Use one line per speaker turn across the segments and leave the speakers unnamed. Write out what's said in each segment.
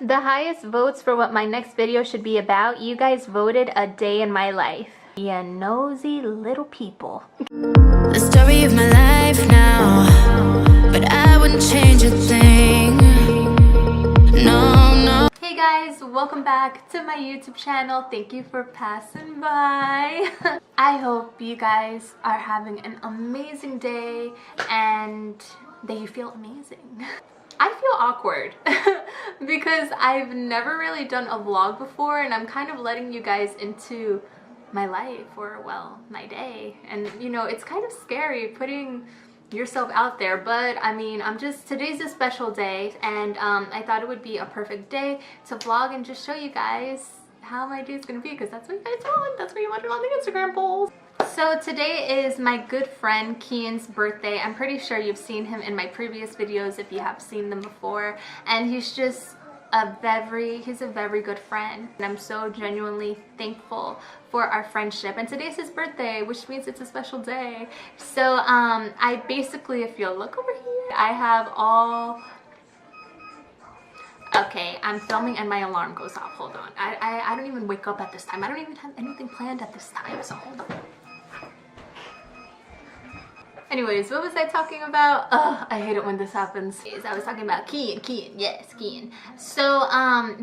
The highest votes for what my next video should be about, you guys voted a day in my life. You nosy little people.
The story of my life now, but I wouldn't change a thing. No, no.
Hey guys, welcome back to my YouTube channel. Thank you for passing by. I hope you guys are having an amazing day and that you feel amazing. I feel awkward because I've never really done a vlog before, and I'm kind of letting you guys into my life, or well, my day, and you know, it's kind of scary putting yourself out there, but I mean, today's a special day, and I thought it would be a perfect day to vlog and just show you guys how my day is gonna be, because that's what you guys want. That's what you wanted on the Instagram polls. So today is my good friend Kian's birthday. I'm pretty sure you've seen him in my previous videos if you have seen them before, and he's just he's a very good friend, and I'm so genuinely thankful for our friendship. And today's his birthday, which means it's a special day. So I basically, if you'll look over here, I have all... Okay, I'm filming and my alarm goes off. Hold on. I don't even wake up at this time. I don't even have anything planned at this time, so hold on. Anyways, what was I talking about? Ugh, I hate it when this happens. I was talking about Kian, yes, Kian. So,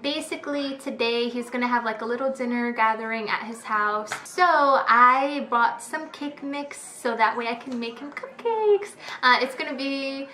basically today he's gonna have like a little dinner gathering at his house. So I brought some cake mix so that way I can make him cupcakes. It's gonna be,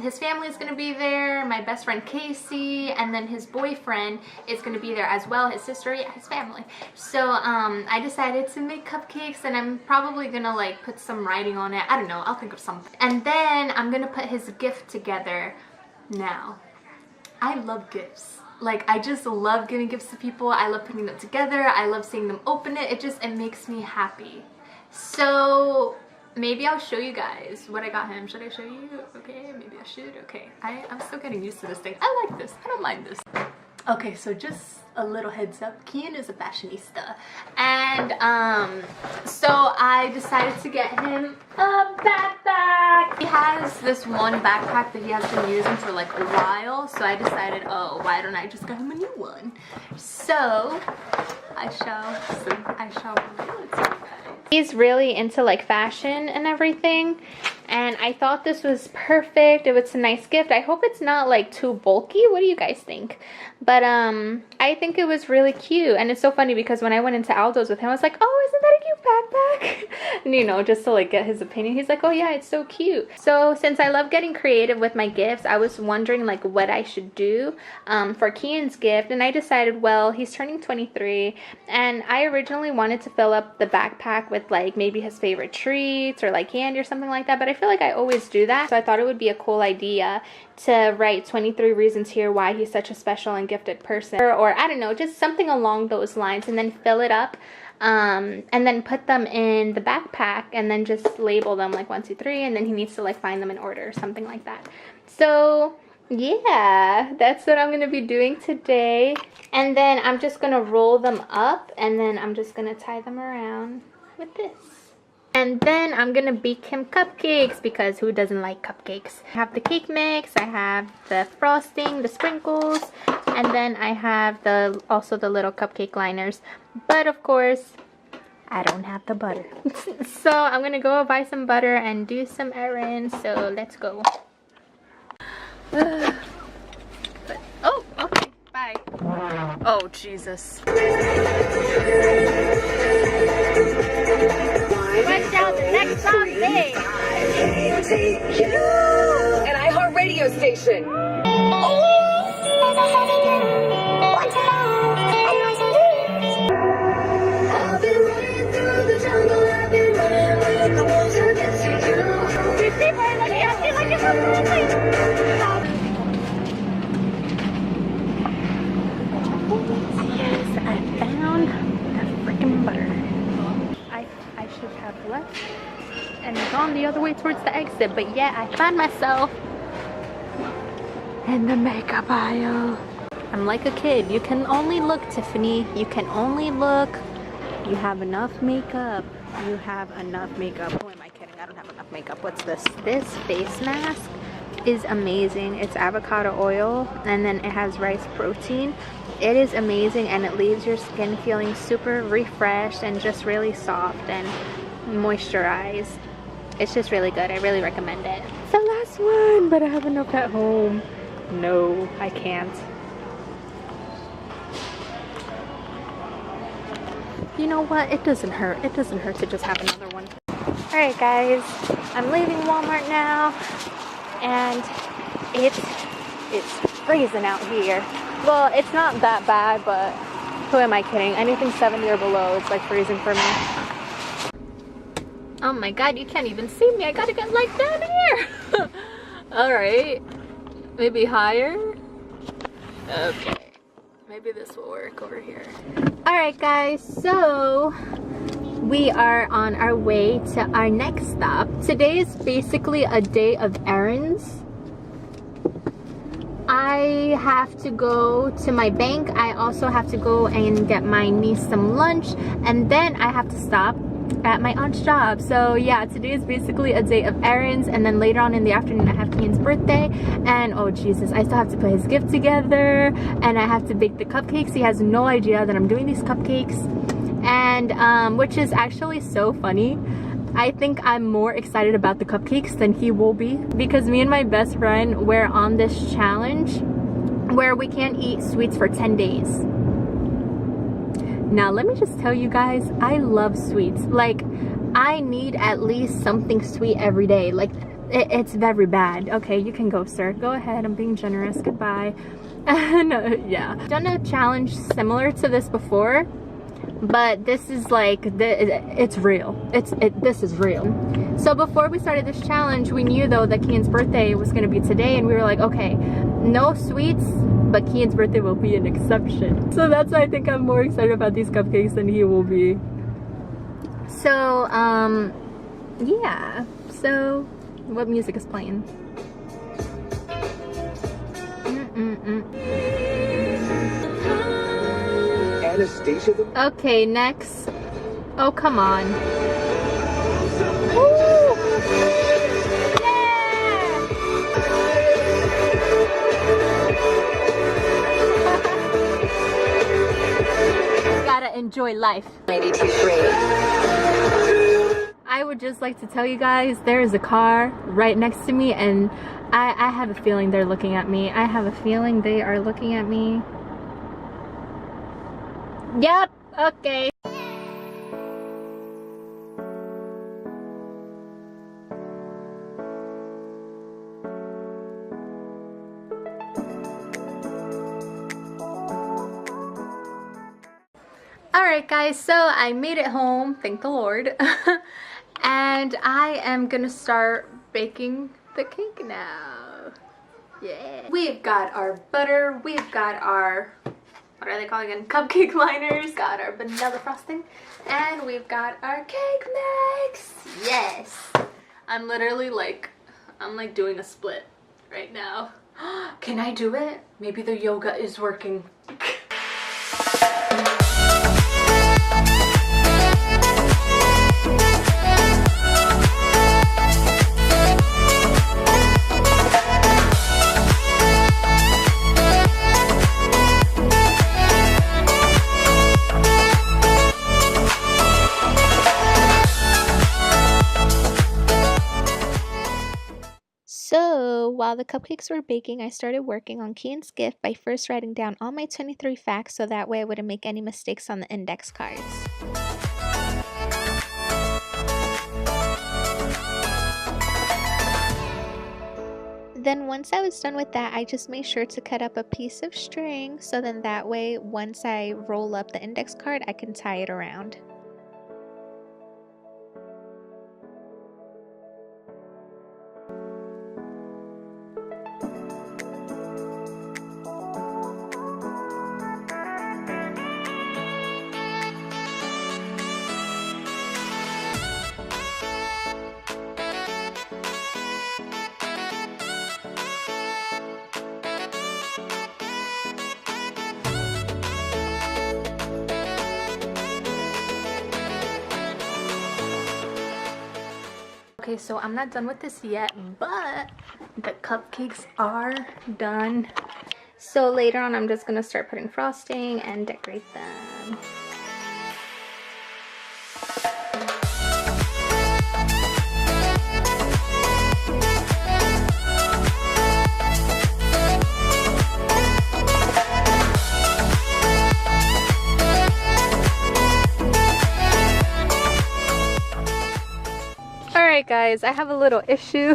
his family is gonna be there, my best friend Casey, and then his boyfriend is gonna be there as well, his sister, yeah, his family. So, I decided to make cupcakes, and I'm probably gonna like put some writing on it. I don't know. I'll think of something. And then I'm gonna put his gift together. Now, I love gifts. Like, I just love giving gifts to people. I love putting them together. I love seeing them open it. It makes me happy. So maybe I'll show you guys what I got him. Should I show you? Okay, maybe I should. Okay, I'm still getting used to this thing. I like this. I don't mind this. Okay, so just a little heads up, Kian is a fashionista, and so I decided to get him a backpack. He has this one backpack that he has been using for like a while, so I decided, oh, why don't I just get him a new one? So I shall reveal it to you guys. He's really into like fashion and everything, and I thought this was perfect. It was a nice gift. I hope it's not like too bulky. What do you guys think? But I think it was really cute, and it's so funny because when I went into Aldo's with him, I was like, oh, isn't that a cute backpack? And you know, just to like get his opinion, he's like, oh yeah, it's so cute. So since I love getting creative with my gifts, I was wondering like what I should do for Kian's gift, and I decided, well, he's turning 23, and I originally wanted to fill up the backpack with like maybe his favorite treats or like candy or something like that, but I feel like I always do that, so I thought it would be a cool idea to write 23 reasons here why he's such a special and gifted person, or I don't know, just something along those lines, and then fill it up and then put them in the backpack and then just label them like 1, 2, 3, and then he needs to like find them in order or something like that. So yeah, that's what I'm gonna be doing today, and then I'm just gonna roll them up, and then I'm just gonna tie them around with this. And then I'm gonna bake him cupcakes, because who doesn't like cupcakes? I have the cake mix, I have the frosting, the sprinkles, and then I have also the little cupcake liners. But of course, I don't have the butter. So I'm gonna go buy some butter and do some errands, so let's go. Oh, okay, bye. Oh, Jesus. What's down the next song?
An iHeart radio station. I've been running through the jungle. I've been running with the wolves to get to you.
Yes, I found that freaking butter. I should have left and gone the other way towards the exit, but yeah, I found myself in the makeup aisle. I'm like a kid. You can only look, Tiffany. You can only look. You have enough makeup. You have enough makeup. Who am I kidding? I don't have enough makeup. What's this? This face mask is amazing. It's avocado oil and then it has rice protein. It is amazing and it leaves your skin feeling super refreshed and just really soft and moisturized. It's just really good. I really recommend it. It's the last one, but I have enough at home. No, I can't. You know what? It doesn't hurt. It doesn't hurt to just have another one. Alright guys, I'm leaving Walmart now and it's freezing out here. Well, it's not that bad, but who am I kidding? Anything 70 or below, it's like freezing for me. Oh my god, you can't even see me. I gotta get like down here. Alright. Maybe higher? Okay. Maybe this will work over here. Alright guys, so we are on our way to our next stop. Today is basically a day of errands. I have to go to my bank. I also have to go and get my niece some lunch. And then I have to stop at my aunt's job. So yeah, today is basically a day of errands, and then later on in the afternoon I have Kian's birthday, and oh Jesus, I still have to put his gift together, and I have to bake the cupcakes. He has no idea that I'm doing these cupcakes, and which is actually so funny. I think I'm more excited about the cupcakes than he will be, because me and my best friend were on this challenge where we can't eat sweets for 10 days. Now, let me just tell you guys, I love sweets. Like, I need at least something sweet every day. Like, it's very bad. Okay, you can go, sir. Go ahead. I'm being generous. Goodbye. No, yeah. I've done a challenge similar to this before, but this is like, it's real. This is real. So before we started this challenge, we knew though that Kian's birthday was going to be today, and we were like, okay, no sweets, but Kian's birthday will be an exception. So that's why I think I'm more excited about these cupcakes than he will be. So, yeah. So, what music is playing?
Anastasia the...
Okay, next. Oh, come on. Enjoy life.
92.3.
I would just like to tell you guys, there is a car right next to me, and I have a feeling they're looking at me. I have a feeling they are looking at me. Yep, okay. Alright guys, so I made it home, thank the Lord. And I am gonna start baking the cake now. Yeah. We've got our butter, we've got our, what are they called again? Cupcake liners, got our vanilla frosting, and we've got our cake mix. Yes. I'm literally like, I'm like doing a split right now. Can I do it? Maybe the yoga is working. So while the cupcakes were baking, I started working on Kian's gift by first writing down all my 23 facts so that way I wouldn't make any mistakes on the index cards. Then once I was done with that, I just made sure to cut up a piece of string so then that way once I roll up the index card, I can tie it around. Okay, so I'm not done with this yet, but The cupcakes are done. So later on, I'm just gonna start putting frosting and decorate them. Alright guys, I have a little issue.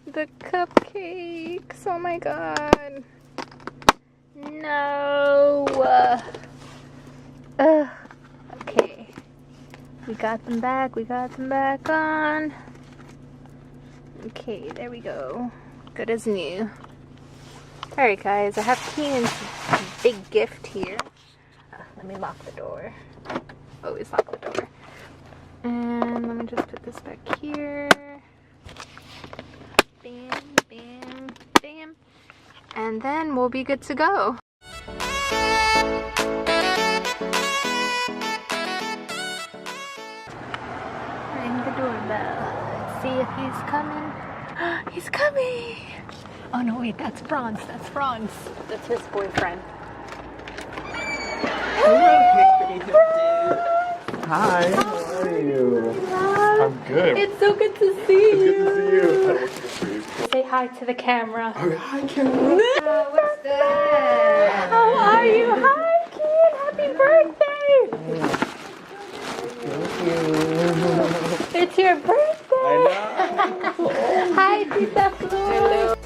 The cupcakes, oh my god. No. Okay. We got them back on. Okay, there we go. Good as new. Alright guys, I have Keenan's big gift here. Let me lock the door. Always lock the door. And let me just put this back here. Bam, bam, bam. And then we'll be good to go. Ring the doorbell. Let's see if he's coming. He's coming! Oh no, wait, that's Franz. That's Franz. That's his boyfriend.
Hi, how are you? I'm good.
It's so good to see
It's
you.
good to see you. I don't want you to breathe.
Say hi to the camera.
Oh, hi, Kim.
What's good? How are you? Hi, kid. Happy birthday.
Thank you.
It's your birthday.
I know.
Hi, Tita Flo.